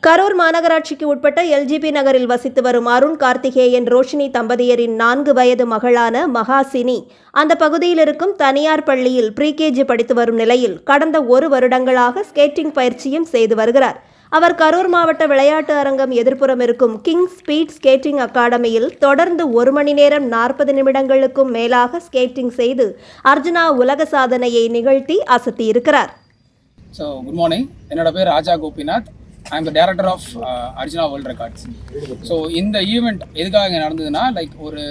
கரூர் மாநகராட்சிக்கு உட்பட்ட எல்ஜிபி நகரில் வசித்து வரும் அருண் கார்த்திகேயன் ரோஷினி தம்பதியரின் 4 வயது மகளான மகாசினி அந்த பகுதியில் இருக்கும் தனியார் பள்ளியில் ப்ரீகேஜி படித்து வரும் நிலையில் கடந்த 1 வருடங்களாக ஸ்கேட்டிங் பயிற்சியும் செய்து வருகிறார். அவர் கரூர் மாவட்ட விளையாட்டு அரங்கம் எதிர்ப்புறம் இருக்கும் கிங் ஸ்பீட் ஸ்கேட்டிங் அகாடமியில் தொடர்ந்து 1 மணி நேரம் 40 நிமிடங்களுக்கும் மேலாக ஸ்கேட்டிங் செய்து அர்ஜுனா உலக சாதனையை நிகழ்த்தி அசத்தியிருக்கிறார். Good morning. என்னோட பேர் Raja Gopinath. I am the director of Arjuna World Records. So இந்த ஈவெண்ட் எதுக்காக இங்கே நடந்ததுன்னா, லைக் ஒரு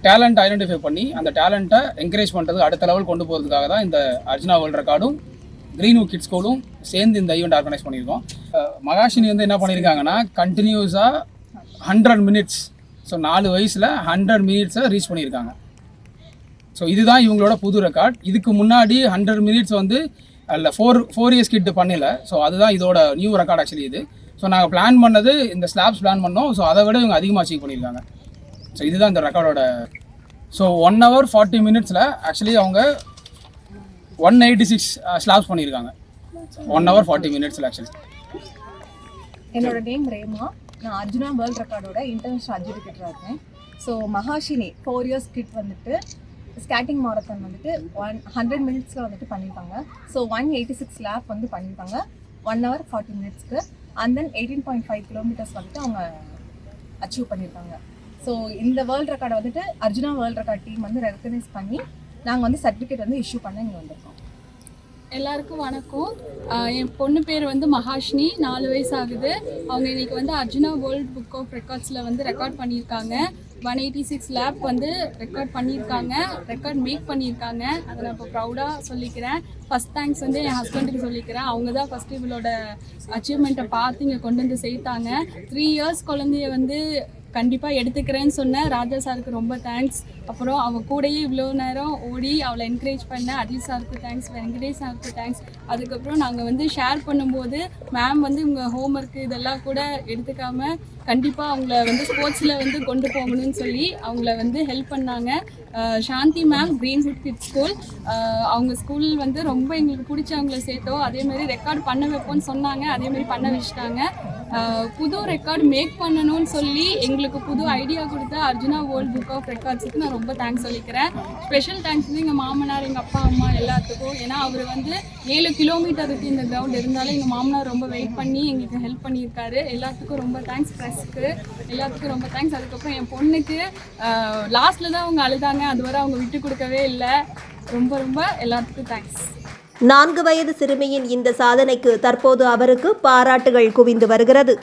டேலண்ட் ஐடென்டிஃபை பண்ணி அந்த டேலண்ட்டை என்கரேஜ் பண்ணுறது, அடுத்த லெவல் கொண்டு போகிறதுக்காக தான் இந்த அர்ஜுனா வேர்ல்ட் ரெக்கார்டும் கிரீன்வுட் கிட்ஸ் ஸ்கூலும் சேர்ந்து இந்த ஈவெண்ட் ஆர்கனைஸ் பண்ணியிருக்கோம். மகாஷினி வந்து என்ன பண்ணியிருக்காங்கன்னா, கண்டினியூஸாக 100 மினிட்ஸ், ஸோ 4 வயசில் 100 மினிட்ஸை ரீச் பண்ணியிருக்காங்க. ஸோ இதுதான் இவங்களோட புது ரெக்கார்ட். இதுக்கு முன்னாடி 100 மினிட்ஸ் வந்து அல்ல 4 இயர்ஸ் கிட் பண்ணல. ஸோ அதுதான் இதோட நியூ ரெக்கார்ட் ஆக்சுவலி இது. ஸோ நாங்கள் பிளான் பண்ணது இந்த ஸ்லாப்ஸ் பிளான் பண்ணோம். ஸோ அதை விட இவங்க அதிகமாக அச்சீவ் பண்ணியிருக்காங்க. ஸோ இதுதான் இந்த ரெக்கார்டோட. ஸோ 1 hour 40 மினிட்ஸில் ஆக்சுவலி அவங்க 186 ஸ்லாப்ஸ் பண்ணியிருக்காங்க. 1 hour 40 மினிட்ஸில் ஆக்சுவலி. என்னோட நேம் ரேமா. நான் அர்ஜுனா வேர்ல்ட் ரெக்கார்டோட இன்டர்நேஷனல் அட்ஜுடிகேட்டராக இருக்கேன். ஸோ மகாஷினி 4 இயர்ஸ் கிட் வந்துட்டு ஸ்கேட்டிங் மாரத்தான் வந்துட்டு 100 மினிட்ஸில் வந்துட்டு பண்ணியிருக்காங்க. ஸோ 186 லேப் வந்து பண்ணியிருக்காங்க 1 hour 40 மினிட்ஸ்க்கு. அண்ட் தென் 18.5 கிலோமீட்டர்ஸ் வந்துட்டு அவங்க அச்சீவ் பண்ணியிருக்காங்க. ஸோ இந்த வேர்ல்ட் ரெக்கார்டை வந்துட்டு அர்ஜுனா வேர்ல்ட் ரெக்கார்ட் டீம் வந்து ரெகக்னைஸ் பண்ணி நாங்கள் வந்து சர்டிஃபிகேட் வந்து இஷ்யூ பண்ண இங்கே வந்திருக்கோம். எல்லாருக்கும் வணக்கம். என் பொண்ணு பேர் வந்து மகாஷினி, 4 வயசு ஆகுது. அவங்க இன்றைக்கி வந்து அர்ஜுனா வேர்ல்ட் புக் ஆஃப் ரெக்கார்ட்ஸில் வந்து ரெக்கார்ட் பண்ணியிருக்காங்க. 186 லேப் வந்து ரெக்கார்ட் பண்ணியிருக்காங்க, ரெக்கார்ட் மேக் பண்ணியிருக்காங்க. அதை நான் இப்போ ப்ரௌடாக சொல்லிக்கிறேன். ஃபஸ்ட் தேங்க்ஸ் வந்து என் ஹஸ்பண்டுக்கு சொல்லிக்கிறேன். அவங்க தான் ஃபஸ்ட்டு இவளோட அச்சீவ்மெண்ட்டை பார்த்து இங்கே கொண்டு வந்து சேர்த்தாங்க. 3 இயர்ஸ் குழந்தைய வந்து கண்டிப்பாக எடுத்துக்கிறேன்னு சொன்னேன். ராஜா சாருக்கு ரொம்ப தேங்க்ஸ். அப்புறம் அவள் கூடயே இவ்வளோ நேரம் ஓடி அவளை என்கரேஜ் பண்ண அஜித் சாருக்கு தேங்க்ஸ், வெங்கடேஷ் சாருக்கு தேங்க்ஸ். அதுக்கப்புறம் நாங்கள் வந்து ஷேர் பண்ணும்போது மேம் வந்து இவங்க ஹோம் ஒர்க்கு இதெல்லாம் கூட எடுத்துக்காமல் கண்டிப்பாக அவங்கள வந்து ஸ்போர்ட்ஸில் வந்து கொண்டு போகணும்னு சொல்லி அவங்கள வந்து ஹெல்ப் பண்ணாங்க. சாந்தி மேம், கிரீன்வுட் கிட்ஸ் ஸ்கூல், அவங்க ஸ்கூல் வந்து ரொம்ப எங்களுக்கு பிடிச்சி அவங்கள சேர்த்தோம். அதேமாதிரி ரெக்கார்ட் பண்ண வைப்போம்னு சொன்னாங்க, அதேமாதிரி பண்ண வச்சுட்டாங்க. புது ரெக்கார்ட் மேக் பண்ணணும்னு சொல்லி எங்களுக்கு புது ஐடியா கொடுத்த அர்ஜுனா வேர்ல்ட் புக் ஆஃப் ரெக்கார்ட்ஸுக்கு நான் ரொம்ப தேங்க்ஸ் சொல்லிக்கிறேன். ஸ்பெஷல் தேங்க்ஸ் வந்து எங்கள் மாமனார், எங்கள் அப்பா அம்மா எல்லாத்துக்கும். ஏன்னா அவர் வந்து 7 கிலோமீட்டருக்கு இந்த கிரவுண்ட் இருந்தாலும் எங்கள் மாமனார் ரொம்ப வெயிட் பண்ணி எங்களுக்கு ஹெல்ப் பண்ணியிருக்காரு. எல்லாத்துக்கும் ரொம்ப தேங்க்ஸ். ப்ரெஸ்க்கு எல்லாத்துக்கும் ரொம்ப தேங்க்ஸ். அதுக்கப்புறம் என் பொண்ணுக்கு லாஸ்ட்டில் தான் அவங்க அழுதாங்க, அதுவரை அவங்க விட்டு கொடுக்கவே இல்லை. ரொம்ப ரொம்ப எல்லாத்துக்கும் தேங்க்ஸ். 4 வயது சிறுமியின் இந்த சாதனைக்கு தற்போது அவருக்கு பாராட்டுகள் குவிந்து வருகிறது.